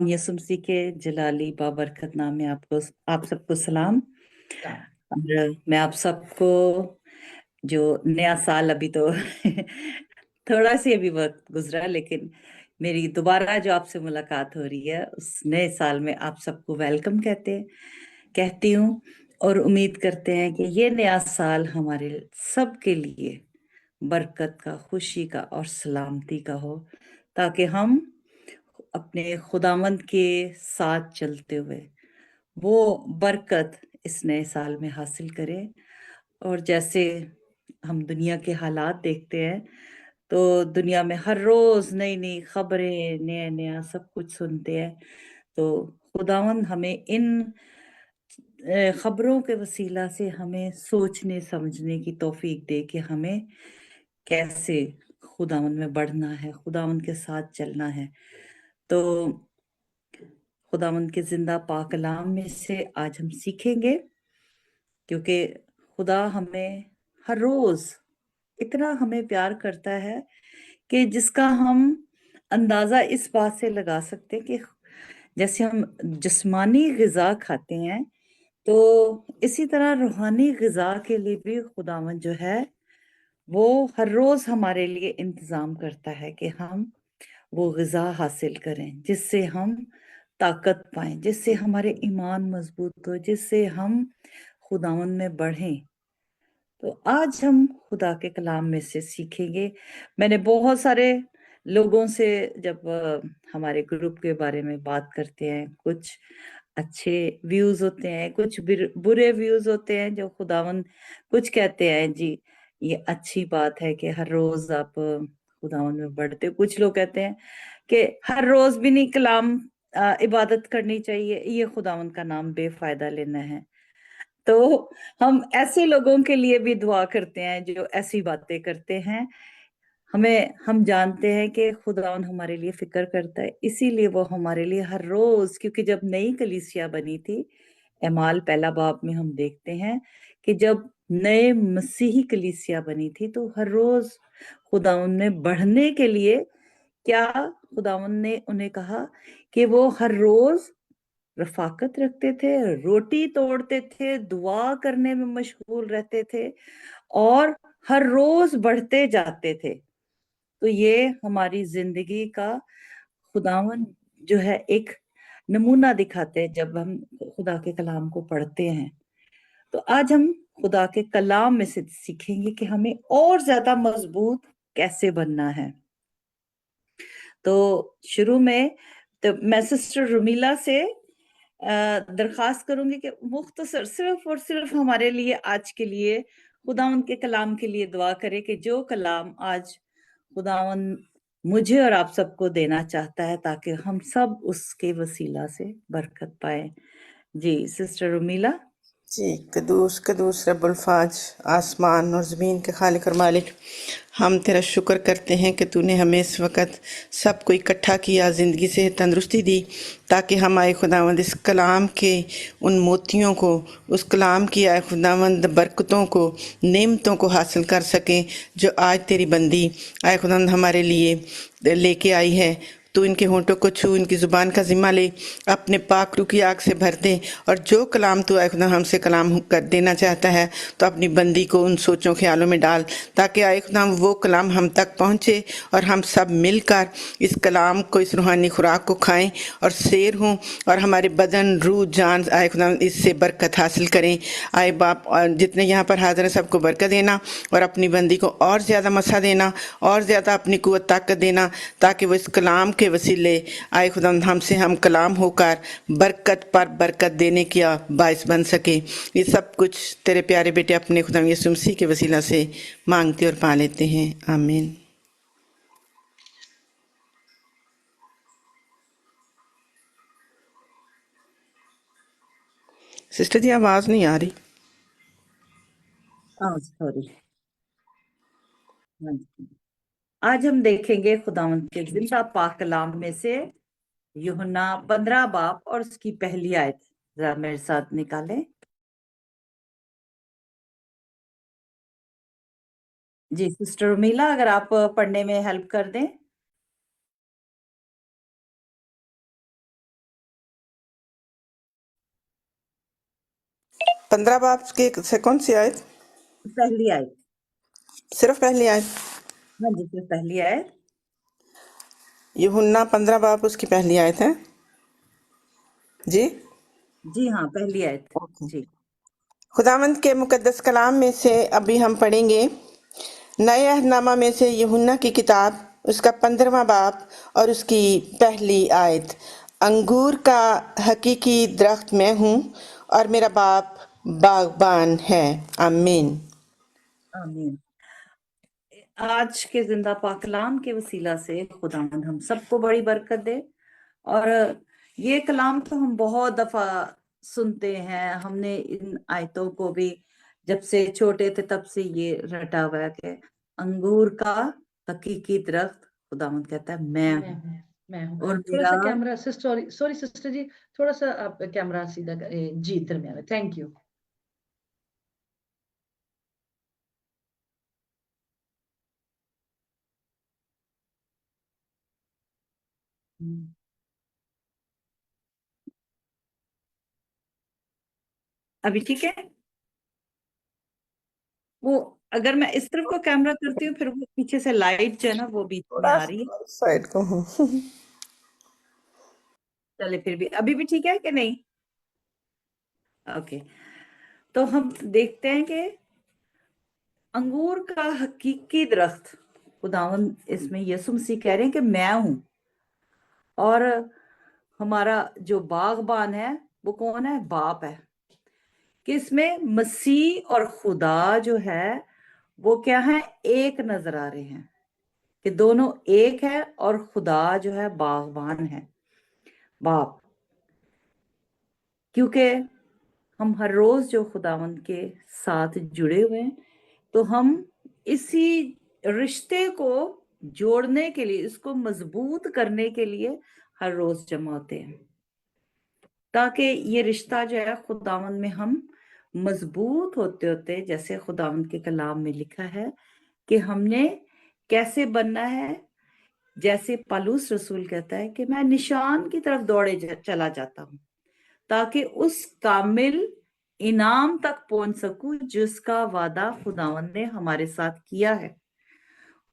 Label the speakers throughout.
Speaker 1: यसुम मसीह के जलाली बाबरकत नाम में आप सबको सलाम। और मैं आप सबको जो नया साल अभी तो थोड़ा सी अभी वक्त गुजरा, लेकिन मेरी दोबारा जो आपसे मुलाकात हो रही है उस नए साल में आप सबको वेलकम कहती हूँ। और उम्मीद करते हैं कि ये नया साल हमारे सब के लिए बरकत का, खुशी का और सलामती का हो, ताकि हम अपने खुदावंद के साथ चलते हुए वो बरकत इस नए साल में हासिल करें। और जैसे हम दुनिया के हालात देखते हैं, तो दुनिया में हर रोज नई नई खबरें, नया नया सब कुछ सुनते हैं। तो खुदावंद हमें इन खबरों के वसीला से हमें सोचने समझने की तौफीक दे कि हमें कैसे खुदावंद में बढ़ना है, खुदावंद के साथ चलना है। तो खुदावंद के जिंदा पाक कलाम में से आज हम सीखेंगे, क्योंकि खुदा हमें हर रोज इतना हमें प्यार करता है कि जिसका हम अंदाजा इस बात से लगा सकते हैं कि जैसे हम जिस्मानी ग़िज़ा खाते हैं, तो इसी तरह रूहानी ग़िज़ा के लिए भी खुदावंद जो है वो हर रोज हमारे लिए इंतजाम करता है कि हम वो ग़िज़ा हासिल करें, जिससे हम ताकत पाएं, जिससे हमारे ईमान मजबूत हो, जिससे हम खुदावंद में बढ़ें। तो आज हम खुदा के कलाम में से सीखेंगे। मैंने बहुत सारे लोगों से जब हमारे ग्रुप के बारे में बात करते हैं, कुछ अच्छे व्यूज होते हैं, कुछ बुरे व्यूज होते हैं। जो खुदावंद कुछ कहते हैं, जी ये अच्छी बात है कि हर रोज आप खुदावंद में बढ़ते हो। कुछ लोग कहते हैं कि हर रोज भी नहीं कलाम इबादत करनी चाहिए, ये खुदावंद का नाम बेफायदा लेना है। तो हम ऐसे लोगों के लिए भी दुआ करते हैं जो ऐसी बातें करते हैं। हम जानते हैं कि खुदावंद हमारे लिए फिक्र करता है, इसीलिए वो हमारे लिए हर रोज, क्योंकि जब नई कलीसिया बनी थी, एमाल पहला बाब में हम देखते हैं कि जब नए मसीही कलीसिया बनी थी, तो हर रोज खुदावंद में बढ़ने के लिए क्या खुदावंद ने उन्हें कहा कि वो हर रोज रफाकत रखते थे, रोटी तोड़ते थे, दुआ करने में मशगूल रहते थे और हर रोज बढ़ते जाते थे। तो ये हमारी जिंदगी का खुदावंद जो है एक नमूना दिखाते हैं जब हम खुदा के कलाम को पढ़ते हैं। तो आज हम खुदा के कलाम में से सीखेंगे कि हमें और ज्यादा मजबूत कैसे बनना है। तो शुरू में तो मैं सिस्टर रुमीला से दरखास्त करूंगी कि मुख्तसर सिर्फ और सिर्फ हमारे लिए आज के लिए खुदावंद के कलाम के लिए दुआ करे कि जो कलाम आज खुदावंद मुझे और आप सबको देना चाहता है, ताकि हम सब उसके वसीला से बरकत पाए। जी सिस्टर रुमीला।
Speaker 2: जी, कदूस कदूस रब्बुल फाज, आसमान और ज़मीन के खालिक और मालिक, हम तेरा शुक्र करते हैं कि तूने हमें इस वक्त सबको इकट्ठा किया, ज़िंदगी से तंदुरुस्ती दी, ताकि हम आए खुदावंद इस कलाम के उन मोतियों को, उस कलाम की आए खुदावंद बरकतों को, नेमतों को हासिल कर सकें जो आज तेरी बंदी आए खुदावंद हमारे लिए लेके आई है। तू इनके होंठों को छू, इनकी ज़ुबान का ज़िम्मा ले, अपने पाक रूह की आग से भर दे, और जो कलाम तू आए खुदा हमसे कलाम कर देना चाहता है, तो अपनी बंदी को उन सोचों ख्यालों में डाल, ताकि आए खुदा वो कलाम हम तक पहुँचे और हम सब मिलकर इस कलाम को, इस रूहानी खुराक को खाएं और शेर हों, और हमारे बदन, रूह, जान आए खुदा इससे बरकत हासिल करें। आए बाप, और जितने यहाँ पर हाजिर हैं सबको बरकत देना, और अपनी बंदी को और ज़्यादा मसा देना, और ज़्यादा अपनी कुव्वत ताकत देना, ताकि वो इस कलाम के वसीले आए खुदा हमसे हम कलाम होकर बरकत पर बरकत देने का बायस बन सके। ये सब कुछ तेरे प्यारे बेटे अपने खुदा यीशु मसीह के वसीला से मांगते और पा लेते हैं, आमीन। सिस्टर जी आवाज़ नहीं आ रही।
Speaker 1: सॉरी। आज हम देखेंगे खुदावंद के जिंदा पाक कलाम में से यूहन्ना 15 बाब और उसकी पहली आयत। जरा मेरे साथ निकालें। जी सिस्टर उर्मिला, अगर आप पढ़ने में हेल्प कर दें।
Speaker 2: 15 बाब से कौन सी आयत?
Speaker 1: पहली आयत।
Speaker 2: सिर्फ पहली आयत?
Speaker 1: हाँ जी, सिर्फ पहली आयत।
Speaker 2: यूहन्ना 15 बाब उसकी पहली आयत है जी।
Speaker 1: जी हाँ, पहली आयत
Speaker 2: ओके।
Speaker 1: जी।
Speaker 2: खुदावंद के मुकद्दस कलाम में से अभी हम पढ़ेंगे नए अहदनामा में से यूहन्ना की किताब, उसका 15वां बाब और उसकी पहली आयत। अंगूर का हकीकी दरख्त मैं हूँ और मेरा बाप बागबान है। आमीन।
Speaker 1: आमीन। आज के जिंदा पाक कलाम के वसीला से खुदावंद हम सबको बड़ी बरकत दे। और ये कलाम तो हम बहुत दफा सुनते हैं, हमने इन आयतों को भी जब से छोटे थे तब से ये रटा हुआ है कि अंगूर का हकीकी दरख्त खुदावंद कहता है मैं हूँ
Speaker 3: मैं हूँ।
Speaker 1: और
Speaker 3: थोड़ा
Speaker 1: मेरा।
Speaker 3: सा कैमरा सॉरी सिस्टर जी, थोड़ा सा आप कैमरा सीधा जी दरमियान में, थैंक यू।
Speaker 1: अभी ठीक है? वो अगर मैं इस तरफ को कैमरा करती हूँ फिर वो पीछे से लाइट जो है ना वो बीच में
Speaker 2: थोड़ा
Speaker 1: आ रही है।
Speaker 2: साइड को हूँ।
Speaker 1: चले फिर भी अभी भी ठीक है कि नहीं? ओके, तो हम देखते हैं कि अंगूर का हकीकी दरख्त खुदावंद इसमें यीशु मसीह कह रहे हैं कि मैं हूं, और हमारा जो बागबान है वो कौन है? बाप है। कि इसमें मसीह और खुदा जो है वो क्या है? एक नजर आ रहे हैं कि दोनों एक है, और खुदा जो है बागबान है, बाप। क्योंकि हम हर रोज जो खुदावंद के साथ जुड़े हुए हैं, तो हम इसी रिश्ते को जोड़ने के लिए, इसको मजबूत करने के लिए हर रोज जमा होते हैं, ताकि ये रिश्ता जो है खुदावंद में हम मजबूत होते होते, जैसे खुदावंद के कलाम में लिखा है कि हमने कैसे बनना है। जैसे पालूस रसूल कहता है कि मैं निशान की तरफ दौड़े चला जाता हूं, ताकि उस कामिल इनाम तक पहुंच सकूं जिसका वादा खुदावंद ने हमारे साथ किया है।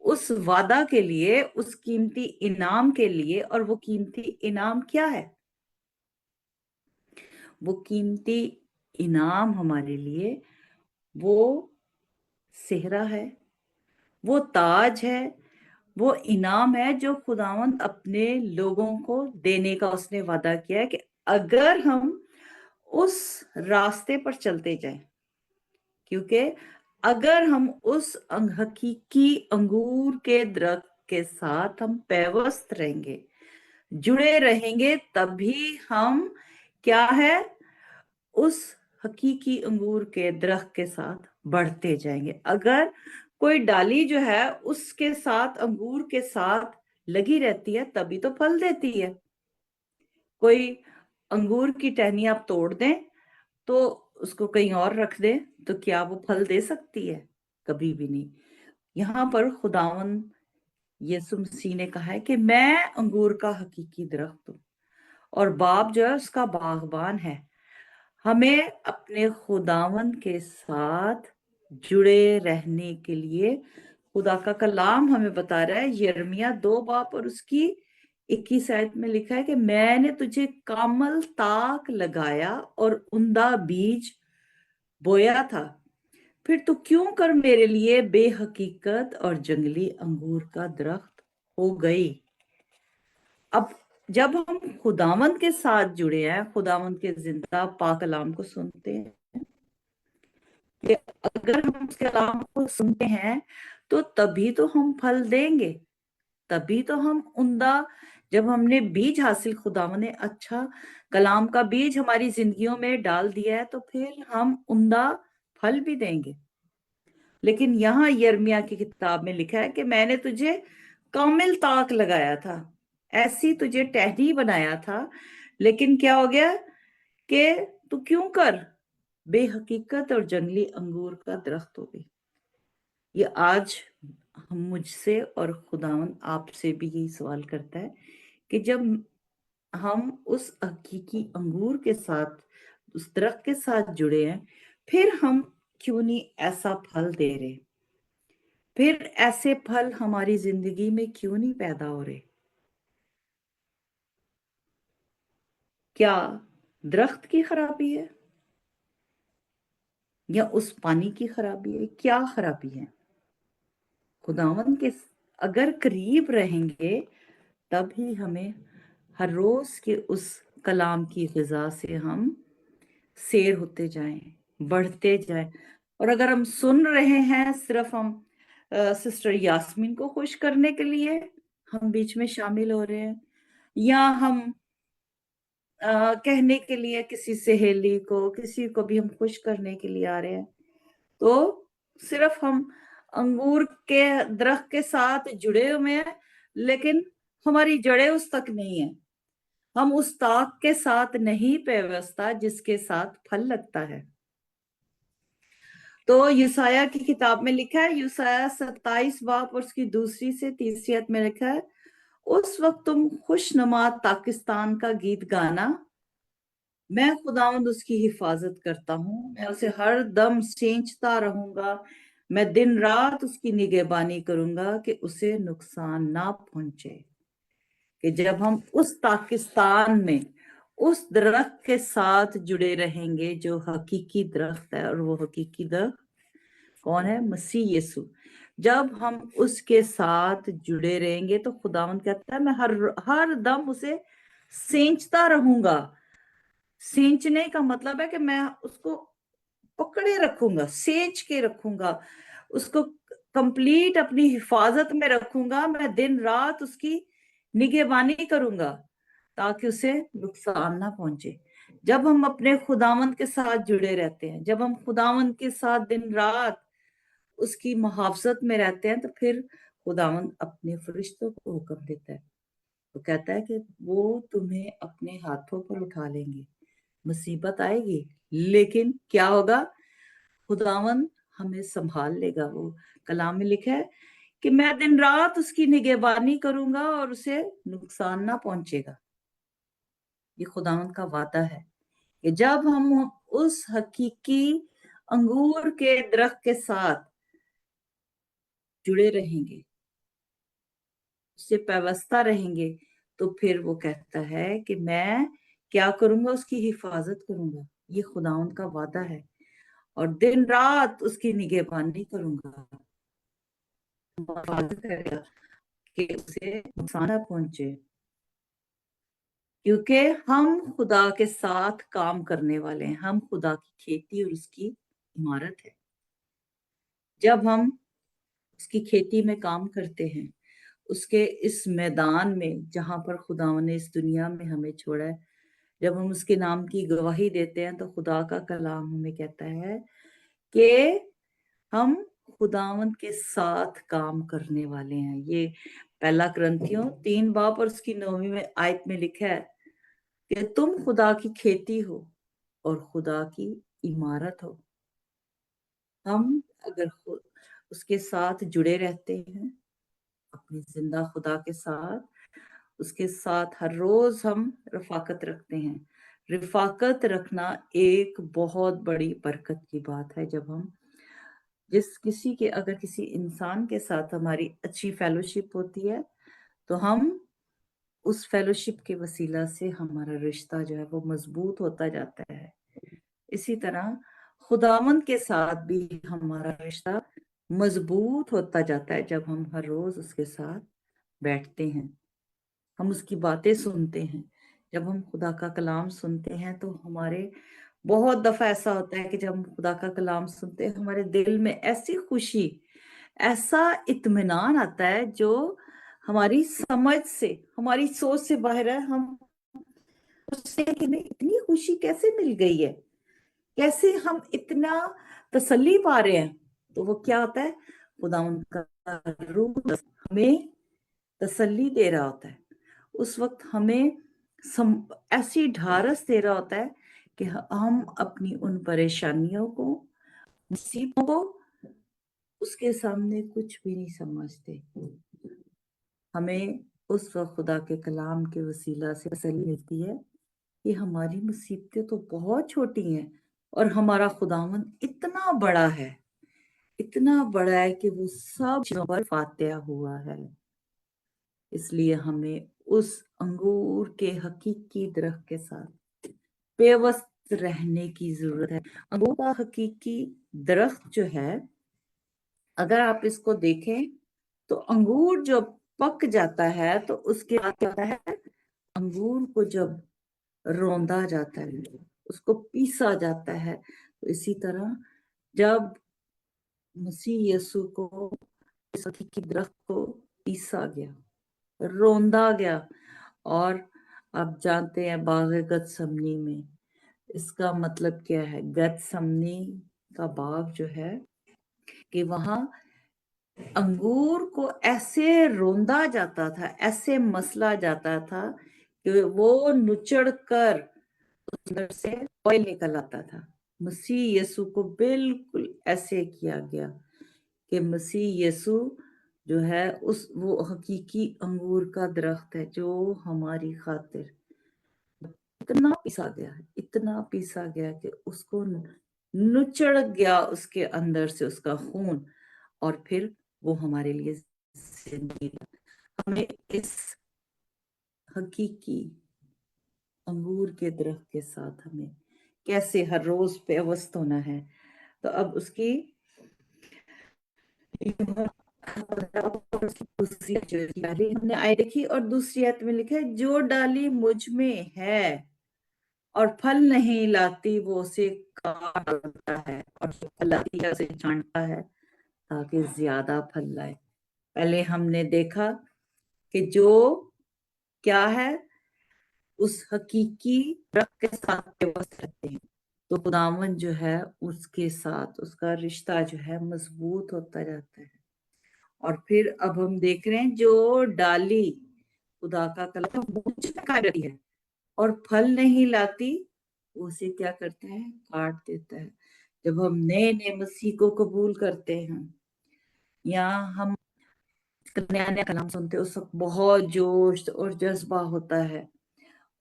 Speaker 1: उस वादा के लिए, उस कीमती इनाम के लिए। और वो कीमती इनाम क्या है? वो कीमती इनाम हमारे लिए वो सेहरा है, वो ताज है, वो इनाम है जो खुदावंद अपने लोगों को देने का उसने वादा किया है कि अगर हम उस रास्ते पर चलते जाएं। क्योंकि अगर हम उस हकीकी अंगूर के दरख्त के साथ हम पैवस्त रहेंगे, जुड़े रहेंगे, तभी हम क्या है? उस हकीकी अंगूर के दरख्त के साथ बढ़ते जाएंगे। अगर कोई डाली जो है उसके साथ, अंगूर के साथ लगी रहती है, तभी तो फल देती है। कोई अंगूर की टहनी आप तोड़ दें तो उसको कहीं और रख दें तो क्या वो फल दे सकती है? कभी भी नहीं। यहाँ पर खुदावंद यीशु मसीह ने कहा है कि मैं अंगूर का हकीकी दरख्त हूं और बाप जो है उसका बागबान है। हमें अपने खुदावंद के साथ जुड़े रहने के लिए खुदा का कलाम हमें बता रहा है। यिर्मयाह 2 बाब और उसकी 21 आयत में लिखा है कि मैंने तुझे कामल ताक लगाया और उम्दा बीज बोया था, फिर तू क्यों कर मेरे लिए बेहकीकत और जंगली अंगूर का दरख्त हो गई। अब जब हम खुदावंद के साथ जुड़े हैं, खुदावंद के जिंदा पाक कलाम को सुनते हैं, कि अगर हम उसके कलाम को सुनते हैं तो तभी तो हम फल देंगे, तभी तो हम उम्दा। जब हमने बीज हासिल, खुदावंद ने अच्छा कलाम का बीज हमारी जिंदगियों में डाल दिया है, तो फिर हम उम्दा फल भी देंगे। लेकिन यहाँ यिर्मयाह की किताब में लिखा है कि मैंने तुझे कामिल ताक लगाया था, ऐसी तुझे टहनी बनाया था, लेकिन क्या हो गया कि तू क्यों कर बेहकीकत और जंगली अंगूर का दरख्त हो गई। ये आज हम मुझसे और खुदावंद आपसे भी यही सवाल करता है कि जब हम उस हकीकी अंगूर के साथ, उस दरख्त के साथ जुड़े हैं, फिर हम क्यों नहीं ऐसा फल दे रहे, फिर ऐसे फल हमारी जिंदगी में क्यों नहीं पैदा हो रहे? क्या दरख्त की खराबी है या उस पानी की खराबी है? क्या खराबी है? खुदावंद के अगर करीब रहेंगे तभी हमें हर रोज के उस कलाम की ग़िज़ा से हम सैर होते जाएं, बढ़ते जाएं। और अगर हम सुन रहे हैं सिर्फ हम सिस्टर यास्मीन को खुश करने के लिए हम बीच में शामिल हो रहे हैं, या हम कहने के लिए किसी सहेली को, किसी को भी हम खुश करने के लिए आ रहे हैं, तो सिर्फ हम अंगूर के दरख्त के साथ जुड़े हुए हैं, लेकिन हमारी जड़ें उस तक नहीं है। हम उस ताक के साथ नहीं पेवस्ता जिसके साथ फल लगता है। तो यूसाया की किताब में लिखा है, यूसाया 27 बाब और उसकी 2 से 3 आयत में लिखा है, उस वक्त तुम खुशनुमा पाकिस्तान का गीत गाना, मैं खुदावंद उसकी हिफाजत करता हूँ, मैं उसे हर दम सींचता रहूंगा, मैं दिन रात उसकी निगहबानी करूंगा कि उसे नुकसान ना पहुंचे। कि जब हम उस पाकिस्तान में उस दरख्त के साथ जुड़े रहेंगे जो हकीकी दरख्त है, और वो हकीकी दरख्त कौन है? मसीह यीशु। जब हम उसके साथ जुड़े रहेंगे तो खुदावंद कहता है मैं हर दम उसे सींचता रहूंगा। सींचने का मतलब है कि मैं उसको पकड़े रखूंगा, सींच के रखूंगा, उसको कंप्लीट अपनी हिफाजत में रखूंगा, मैं दिन रात उसकी निगहबानी करूंगा ताकि उसे नुकसान ना पहुंचे। जब हम अपने खुदावंद के साथ जुड़े रहते हैं, जब हम खुदावंद के साथ दिन रात उसकी मुहाफजत में रहते हैं, तो फिर खुदावंद अपने फरिश्तों को हुक्म देता है, तो कहता है कि वो तुम्हें अपने हाथों पर उठा लेंगे। मुसीबत आएगी लेकिन क्या होगा? खुदावंद हमें संभाल लेगा। वो कलाम में लिखा है कि मैं दिन रात उसकी निगहबानी करूंगा और उसे नुकसान ना पहुंचेगा। ये खुदावंद का वादा है कि जब हम उस हकीकी अंगूर के दरख्त के साथ जुड़े रहेंगे, उससे पैवस्ता रहेंगे, तो फिर वो कहता है कि मैं क्या करूंगा? उसकी हिफाजत करूंगा। ये खुदावंद का वादा है, और दिन रात उसकी निगहबानी करूंगा, हिफाजत करेगा कि उसे नुकसान ना पहुंचे, क्योंकि हम खुदा के साथ काम करने वाले हैं। हम खुदा की खेती और उसकी इमारत है। जब हम उसकी खेती में काम करते हैं, उसके इस मैदान में जहां पर खुदा ने इस दुनिया में हमें छोड़ा है, जब हम उसके नाम की गवाही देते हैं, तो खुदा का कलाम हमें कहता है कि हम खुदावंद के साथ काम करने वाले हैं। ये पहला कुरिन्थियों 3 बाब और उसकी 9वीं में आयत में लिखा है कि तुम खुदा की खेती हो और खुदा की इमारत हो। हम अगर उसके साथ जुड़े रहते हैं, अपनी जिंदा खुदा के साथ, उसके साथ हर रोज हम रफाकत रखते हैं। रफाकत रखना एक बहुत बड़ी बरकत की बात है। जब हम अगर किसी इंसान के साथ हमारी अच्छी फेलोशिप होती है, तो हम उस फेलोशिप के वसीला से हमारा रिश्ता जो है वो मजबूत होता जाता है। इसी तरह खुदावंद के साथ भी हमारा रिश्ता मजबूत होता जाता है जब हम हर रोज उसके साथ बैठते हैं, हम उसकी बातें सुनते हैं। जब हम खुदा का कलाम सुनते हैं तो हमारे बहुत दफा ऐसा होता है कि जब हम खुदा का कलाम सुनते हैं, हमारे दिल में ऐसी खुशी, ऐसा इत्मीनान आता है जो हमारी समझ से, हमारी सोच से बाहर है। हम सोचते हैं कि हमें इतनी खुशी कैसे मिल गई है, कैसे हम इतना तसल्ली पा रहे हैं। तो वो क्या होता है? खुदा उनका रूह हमें तसल्ली दे रहा होता है। उस वक्त हमें ऐसी ढारस दे रहा होता है कि हम अपनी उन परेशानियों को, मुसीबतों को उसके सामने कुछ भी नहीं समझते। हमें उस वक्त खुदा के कलाम के वसीला से तसल्ली मिलती है कि हमारी मुसीबतें तो बहुत छोटी हैं اور ہمارا خداوند اتنا بڑا ہے کہ وہ سب چیزوں پر فاتح ہوا ہے. اس لیے ہمیں اس انگور کے حقیقی درخت کے ساتھ پیوست رہنے کی ضرورت ہے. انگور کا حقیقی درخت جو ہے، اگر آپ اس کو دیکھیں تو انگور جو پک جاتا ہے تو اس کے بعد کیا ہوتا ہے، انگور کو جب روندا جاتا ہے، اس کو پیسا جاتا ہے، تو اسی طرح جب مسیح یسوع کو اس حقیقی درخت کو پیسا گیا، روندا گیا، اور آپ جانتے ہیں باغ گتسمنی میں اس کا مطلب کیا ہے. گتسمنی کا باغ جو ہے کہ وہاں انگور کو ایسے روندا جاتا تھا، ایسے مسلا جاتا تھا کہ وہ نچڑ کر اندر سے آئل نکل آتا تھا. مسیح یسوع کو بالکل ایسے کیا گیا کہ مسیح یسوع جو ہے وہ حقیقی انگور کا درخت ہے جو ہماری خاطر اتنا پیسا گیا کہ اس کو نچڑ گیا اس کے اندر سے اس کا خون، اور پھر وہ ہمارے لیے زندگی ہے. ہمیں اس حقیقی انگور کے درخت کے ساتھ ہمیں کیسے ہر روز پیوست ہونا ہے. تو اب اس کی دوسری ہم نے آئے دیکھی، اور دوسری آیت میں لکھا ہے جو ڈالی مجھ میں ہے اور پھل نہیں لاتی وہ اسے کاٹ ڈالتا ہے، اور جو پھل لاتی ہے اسے چھانٹتا ہے تاکہ زیادہ پھل لائے. پہلے ہم نے دیکھا کہ جو کیا ہے اس حقیقی درخت کے ساتھ پیوست رہتے ہیں تو خداوند جو ہے اس کے ساتھ اس کا رشتہ جو ہے مضبوط ہوتا جاتا ہے. اور پھر اب ہم دیکھ رہے ہیں جو ڈالی خدا کا کلام مجھ میں کاری ہے اور پھل نہیں لاتی، اسے کیا کرتا ہے، کاٹ دیتا ہے. جب ہم نئے مسیح کو قبول کرتے ہیں یا ہم نیا کلام سنتے ہیں، اس وقت بہت جوش اور جذبہ ہوتا ہے،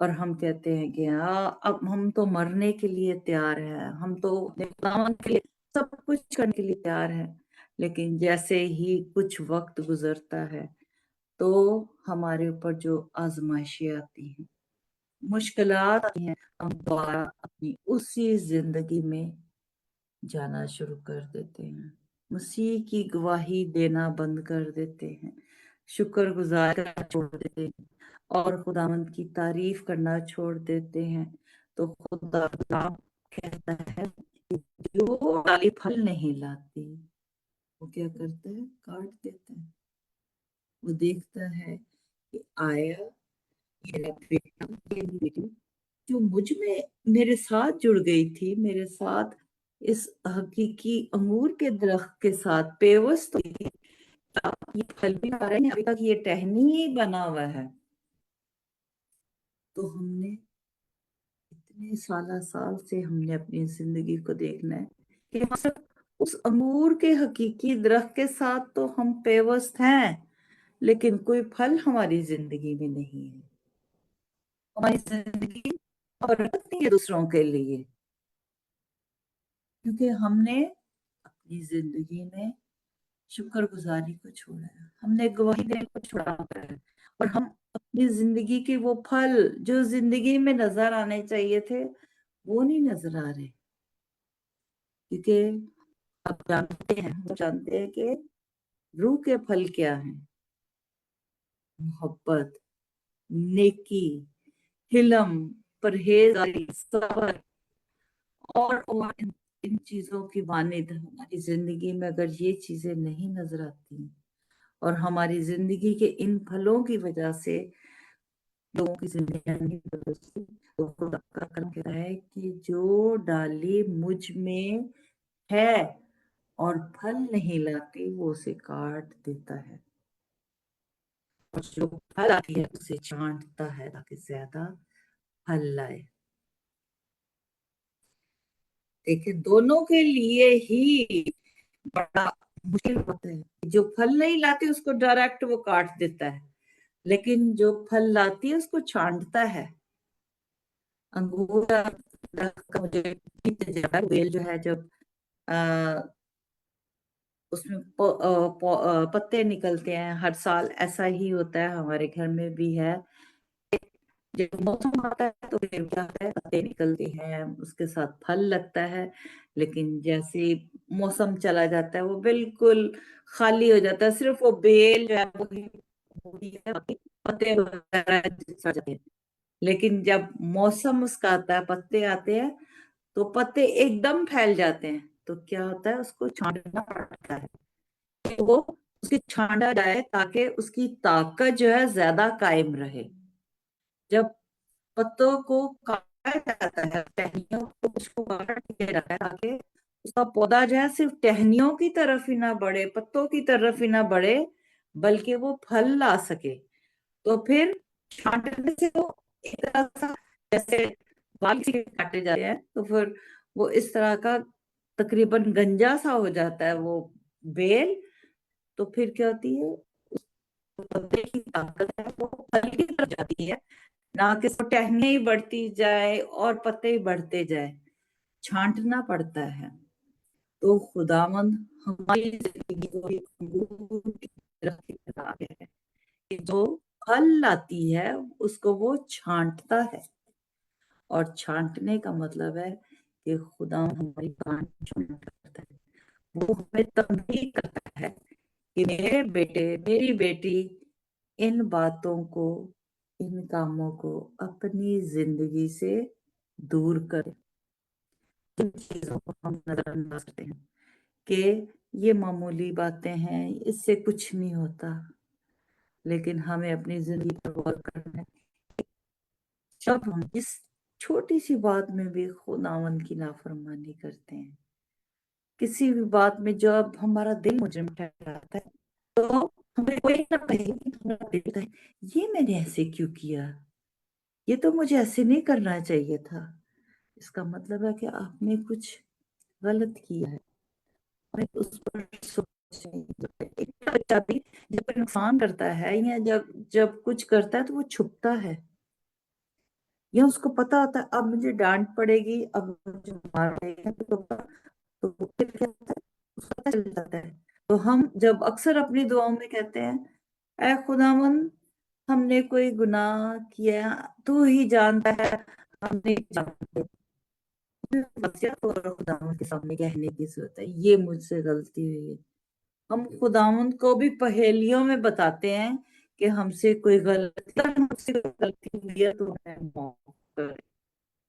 Speaker 1: اور ہم کہتے ہیں کہ اب ہم تو مرنے کے لیے تیار ہیں، ہم تو خداوند کے لیے سب کچھ کرنے کے لیے تیار ہیں. لیکن جیسے ہی کچھ وقت گزرتا ہے تو ہمارے اوپر جو آزمائشیں آتی ہیں، مشکلات آتی ہیں، ہم دوبارہ اپنی اسی زندگی میں جانا شروع کر دیتے ہیں، مسیح کی گواہی دینا بند کر دیتے ہیں، شکر گزار کرنا چھوڑ دیتے ہیں، اور خداوند کی تعریف کرنا چھوڑ دیتے ہیں. تو خدا کہتا ہے کہ جو ڈالی پھل نہیں لاتی وہ کیا کرتا ہے، کاٹ دیتا ہے. وہ دیکھتا ہے کہ آیا میرا بیٹا میری بیٹی جو مجھ میں میرے ساتھ جڑ گئی تھی، میرے ساتھ اس حقیقی انگور کے درخت کے ساتھ پیوست ہوئی تھی، یہ پھل بھی آ رہے ہیں، ابھی تک یہ ٹہنی ہی بنا ہوا ہے. تو ہم نے اتنے سال سے ہم نے اپنی زندگی کو دیکھنا ہے کہ اس انگور کے حقیقی درخت کے ساتھ تو ہم پیوست ہیں، لیکن کوئی پھل ہماری زندگی میں نہیں ہے. ہماری زندگی برکت نہیں ہے دوسروں کے لیے، کیونکہ ہم نے اپنی زندگی میں شکر گزاری کو چھوڑا ہے، ہم نے گواہی دینے کو چھوڑا ہے، اور ہم اپنی زندگی کے وہ پھل جو زندگی میں نظر آنے چاہیے تھے وہ نہیں نظر آ رہے. کیونکہ آپ جانتے ہیں کہ روح کے پھل کیا ہیں، محبت، نیکی، حلم، پرہیزگاری، صبر، اور ان چیزوں کی مانند ہماری زندگی میں اگر یہ چیزیں نہیں نظر آتی اور ہماری زندگی کے ان پھلوں کی وجہ سے لوگوں کی زندگی نہیں بدلتی، تو خدا کا کلام کہتا ہے کہ جو ڈالی مجھ میں ہے اور پھل نہیں لاتی وہ اسے کاٹ دیتا ہے، اور جو پھل آتی ہے اسے چھانٹتا ہے تاکہ زیادہ پھل لائے. دیکھیں دونوں کے لیے ہی بڑا مشکل ہوتا ہے. جو پھل نہیں لاتی اس کو ڈائریکٹ وہ کاٹ دیتا ہے، لیکن جو پھل لاتی ہے اس کو چھانٹتا ہے. انگور درخت کا مجھے تجربہ ہے، بیل جو ہے جب उसमें पत्ते निकलते हैं हर साल, ऐसा ही होता है हमारे घर में भी है। जब मौसम आता है तो फिर क्या होता है, पत्ते निकलते हैं, उसके साथ फल लगता है, लेकिन जैसे मौसम चला जाता है वो बिल्कुल खाली हो जाता है, सिर्फ वो बेल जो है वो ही होती है, बाकी पत्ते वगैरह सड़ जाते हैं। लेकिन जब मौसम उसका आता है, पत्ते आते हैं, तो पत्ते एकदम फैल जाते हैं, तो क्या होता है, उसको छांटना पड़ता है कि वो उसकी छांटा जाए ताकि उसकी ताकत जो है ज्यादा कायम रहे। जब पत्तों को काटा जाता है, टहनियों को उसको काट दिया जाता है ताकि उसका पौधा जो है सिर्फ टहनियों की तरफ ही ना बढ़े, पत्तों की तरफ ही ना बढ़े, बल्कि वो फल ला सके। तो फिर छांटने से वो एक तरह सा जैसे बाल से काटे जाते हैं, तो फिर वो इस तरह का तकरीबन गंजा सा हो जाता है वो बेल। तो फिर क्या होती है, पत्ते की ताकत है वो फल की तरफ जाती है, ना कि इसको टहनियां ही बढ़ती जाए और पत्ते ही बढ़ते जाए, छांटना पड़ता है। तो खुदावंद हमारी जिंदगी को एक अंगूर की तरह दिखा है कि जो फल लाती है उसको वो छांटता है, और छांटने का मतलब है कि खुदा हमारी गांठ छांट करता है। वो हमें तंबीह करता है कि मेरे बेटे मेरी बेटी इन बातों को, इन कामों को अपनी जिंदगी से दूर कर। इन चीजों को हम नजरअंदाज करते हैं कि ये मामूली बातें हैं, इससे कुछ नहीं होता, लेकिन हमें अपनी जिंदगी पर गौर करना है। जब हम इस छोटी सी बात में भी खुदावंद की नाफरमानी करते हैं, किसी भी बात में जब हमारा दिल मुजरिम ठहराता है, तो हमें कोई ना कहे कि हमारा दिल कहता है, ये मैंने ऐसे क्यों किया, ये तो मुझे ऐसे नहीं करना चाहिए था। इसका मतलब है कि आपने कुछ गलत किया है, हमें उस पर सोचना चाहिए। एक बच्चा भी जब कोई नुकसान करता है या जब जब कुछ करता है तो वो छुपता है, या उसको पता होता है अब मुझे डांट पड़ेगी, अब मुझे मार पड़ेगी, तो वो फिर क्या होता है, उसको पता चल जाता है। तो हम जब अक्सर अपनी दुआओं में कहते हैं, ऐ खुदावंद हमने कोई गुनाह किया, तू ही जानता है, हम नहीं जानते, वसीयत और खुदावंद के सामने कहने की जरूरत है, ये मुझसे गलती हुई है। हम खुदावंद को भी पहेलियों में बताते हैं कि हमसे कोई गलती हुई है तो हमें माफ कर।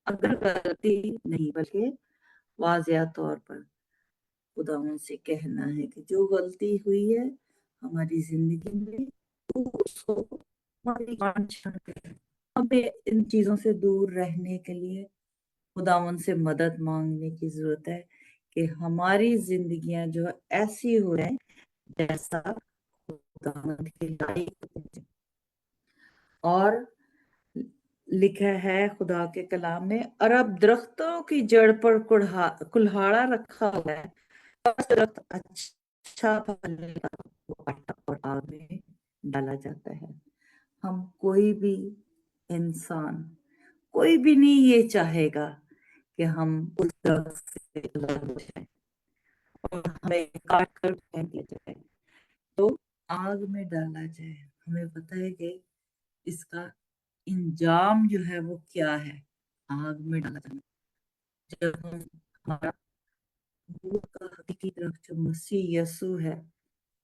Speaker 1: अगर गलती नहीं बल्कि वाज़िया तौर पर खुदावंद से कहना है कि जो गलती हुई है हमारी जिंदगी में, तो उसको हमारी गांठ छांट कर हमें इन चीजों से दूर रहने के लिए खुदावंद से मदद मांगने की जरूरत है कि हमारी जिंदगियां जो ऐसी हो रहे हैं जैसा खुदावंद के लायक। और लिखा है खुदा के कलाम में, अरब दरख्तों की जड़ पर कुल्हाड़ा रखा हुआ है, दरख्त अच्छा फलने का वो काटा और आग में डाला जाता है। हम कोई भी इंसान, कोई भी नहीं ये चाहेगा कि हम उस दरख्त से अलग हो जाए और हमें काट कर फेंक दिया जाए, तो आग में डाला जाए। हमें पता है कि इसका इंजाम जो है वो क्या है, आग में डाला जाना। जब हम हमारा दूर का हकीकी तरफ जो मसीह यसु है,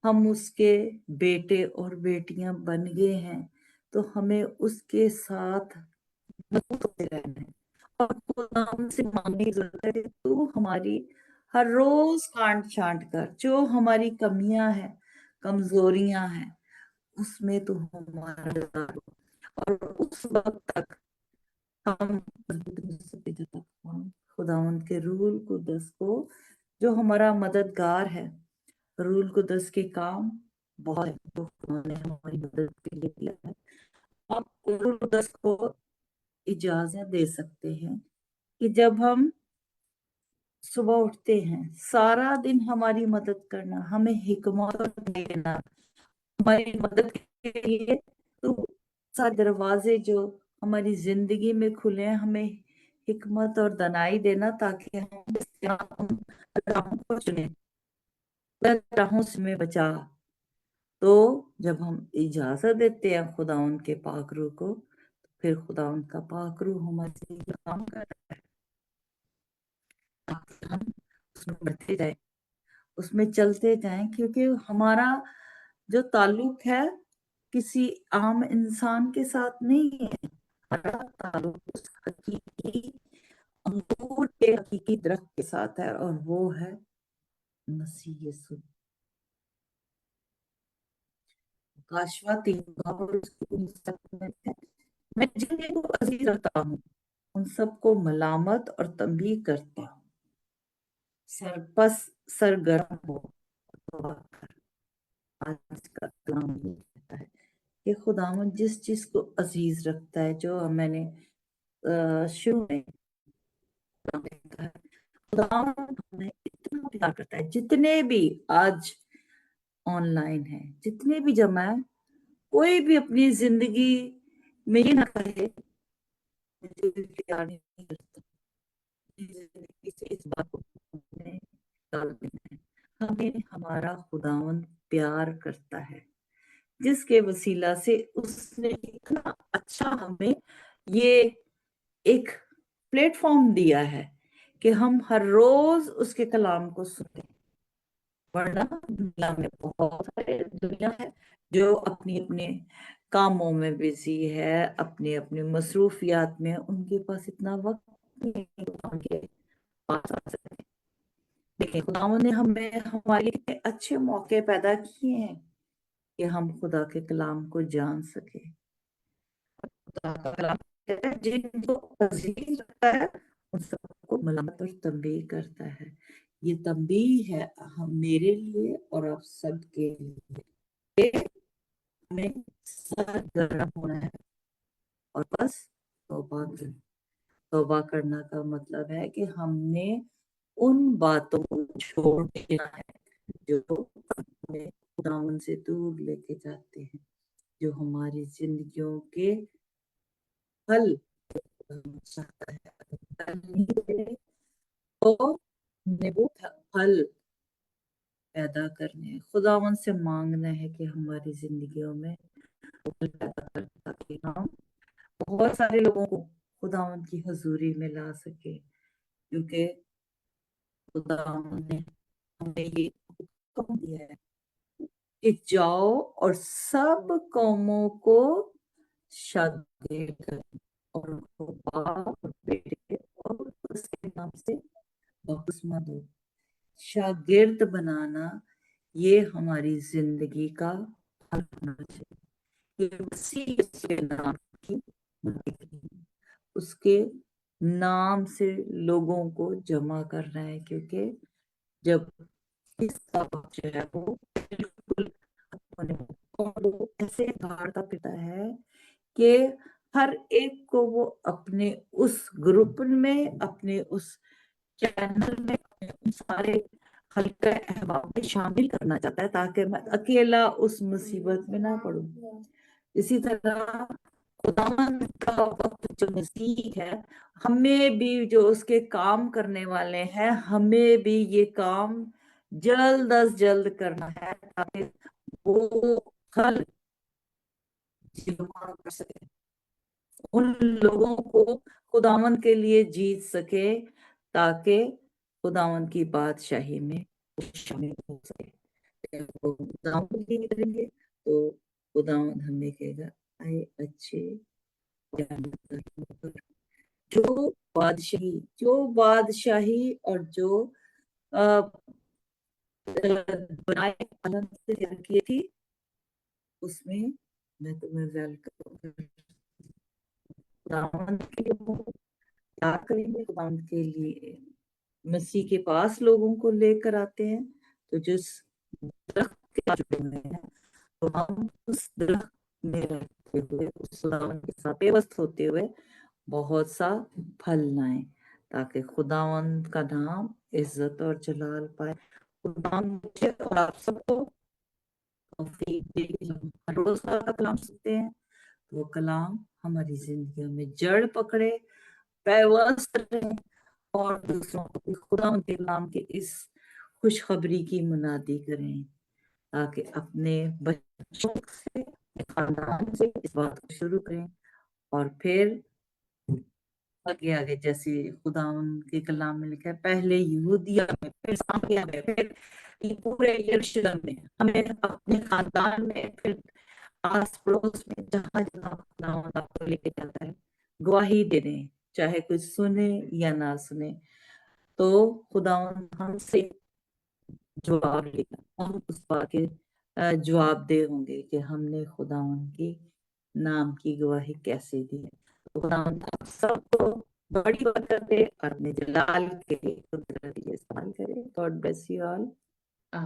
Speaker 1: हम उसके बेटे और बेटियां बन गए हैं, तो हमें उसके साथ मजबूत होते रहना है और खुदा से मांगने की जरूरत है कि तू हमारी हर रोज काट छांट कर जो हमारी कमियां हैं, कमजोरियां हैं, उसमें तू हमारा मददगार हो। और उस वक्त तक हम मजबूत नहीं हो सकते जब तक हम खुदावंद के रूहुल कुद्दस को, जो हमारा मददगार है, रूहुल कुद्दस के काम बहुत है जो उन्होंने हमारी मदद के लिए किया है। हम रूहुल कुद्दस को इजाजत दे सकते हैं कि जब हम सुबह उठते हैं, सारा दिन हमारी मदद करना, हमें हिकमत देना, हमारी मदद के लिए तो सारे दरवाजे जो हमारी जिंदगी में खुले हैं, हमें حکمت اور دانائی دینا تاکہ ہم ان راہوں کو چنیں، غلط راہوں سے میں بچا۔ تو جب ہم اجازت دیتے ہیں خدا ان کے پاک روح کو، تو پھر خدا ان کا پاک روح ہمارے لیے کام کرتا ہے تاکہ ہم اس میں بڑھتے جائیں، اس میں چلتے جائیں، کیونکہ ہمارا جو تعلق ہے کسی عام انسان کے ساتھ نہیں ہے، ہمارا تعلق اس حقیقی انگور کے حقیقی درخت کے ساتھ ہے، اور وہ ہے مسیح یسوع۔ کاشوا 3 میں جن کو عزیز رکھتا ہوں ان سب کو ملامت اور تنبیہ کرتا ہوں، سرپس سرگرم ہو دعا کر۔ آج کا کلام یہ کہتا ہے کہ خداوند جس چیز کو عزیز رکھتا ہے، جو میں نے شروع میں کہا، خداوند ہمیں اتنا پیار کرتا ہے، جتنے بھی آج آن لائن ہیں، جتنے بھی جمع ہیں، کوئی بھی اپنی زندگی میں یہ نہ کہے مجھے پیار نہیں کرتا، زندگی سے اس بات کو ڈال دینا ہے۔ ہمیں ہمارا خداوند پیار کرتا ہے، جس کے وسیلہ سے اس نے اتنا اچھا ہمیں یہ ایک پلیٹ فارم دیا ہے کہ ہم ہر روز اس کے کلام کو سنیں، ورنہ دنیا میں بہت سارے دنیا ہے جو اپنی اپنے کاموں میں بزی ہے، اپنی اپنی مصروفیات میں، ان کے پاس اتنا وقت نہیں ہے کہ خدا کے پاس آ سکے۔ لیکن خداوند نے ہمیں ہمارے اتنے اچھے موقع پیدا کیے ہیں کہ ہم خدا کے کلام کو جان سکے۔ خدا کا کلام کہتا ہے جن کو عزیز رکھتا ہے ان سب کو ملامت اور تنبیہ کرتا ہے۔ یہ تنبیہ ہے ہم میرے لیے اور آپ سب کے لیے کہ ہمیں سرگرم ہونا ہے، اور بس توبہ کرنا کا مطلب ہے کہ ہم نے ان باتوں کو چھوڑ دینا ہے جو ہمیں خداوند سے دور لے کے جاتے ہیں، جو ہماری زندگیوں کے پھل چاہتا ہے، تو ہمیں وہ پھل پیدا کرنے ہیں، خداوند سے مانگنا ہے کہ ہماری زندگیوں میں پھل پیدا کرے تاکہ ہم بہت سارے لوگوں کو خداوند کی حضوری میں لا سکے، کیونکہ خداوند نے ہمیں یہ حکم دیا ہے کہ جاؤ اور سب قوموں کو شاگرد کرو اور ان کو باپ اور بیٹے اور اس کے نام سے بپتسمہ دو۔ شاگرد بنانا یہ ہماری زندگی کا حل ہونا چاہیے، یہ مسیح کے نام کی اس کے نام سے لوگوں کو جمع کرنا ہے، کیونکہ جب اس کا وقت جو ہے وہ بالکل اور وہ ایسے بھاڑتا پتا ہے کہ ہر ایک کو وہ اپنے اس گروپ میں، اپنے اس چینل میں، اپنے ان سارے حلقہ احباب میں شامل کرنا چاہتا ہے تاکہ میں اکیلا اس مصیبت میں نہ پڑوں۔ اسی طرح خداوند کا وقت جو نزدیک ہے، ہمیں بھی جو اس کے کام کرنے والے ہیں، ہمیں بھی یہ کام جلد از جلد کرنا ہے تاکہ وہ پھل جمع کر سکے، ان لوگوں کو خداوند کے لیے جیت سکے تاکہ خداوند کی بادشاہی میں شامل ہو سکے۔ اگر وہ خداوند کے لیے کریں گے تو خداوند ہمیں کہے گا اے اچھے جو بادشاہی اور جو بنائے عالم سے کی تھی، اس میں میں تمہیں ویلکم خداوند کے لیے کیا کریں گے، خداوند کے لیے مسیح کے پاس لوگوں کو لے کر آتے ہیں، تو جس درخت کے پاس جڑے ہوئے ہیں تو ہم اس درخت میں رہتے ہوئے، اس خداوند کے ساتھ پیوست ہوتے ہوئے بہت سا پھل لائیں تاکہ خداوند کا نام عزت اور جلال پائے۔ خداوند مجھے اور آپ سب کو توفیق دے کہ جب ہر روز کا کلام سنتے ہیں تو وہ کلام ہماری زندگیوں میں جڑ پکڑے पैवर्स करें और दूसरों को भी खुदा उनके नाम के इस खुशखबरी की मुनादी करें, ताकि अपने बच्चों से, अपने खानदान से इस बात को शुरू करें और फिर आगे आगे जैसे खुदा के कलाम में लिखा है, पहले यहूदिया में, फिर सामरिया में, फिर ये पूरे यरूशलेम में, हमें अपने खानदान में, फिर आस पड़ोस में, जहां जहां खुदा आपको लेके जाता है, गवाही दे दें, चाहे कोई सुने या ना सुने। तो खुदा हमसे जवाब लेगा, हम उस बात के जवाब दे होंगे कि हमने खुदा के नाम की गवाही कैसे दी है। तो खुदा आप सबको बड़ी बरकत दे और अपने जलाल के लिए कुदरती इस्तेमाल करे। God bless you all.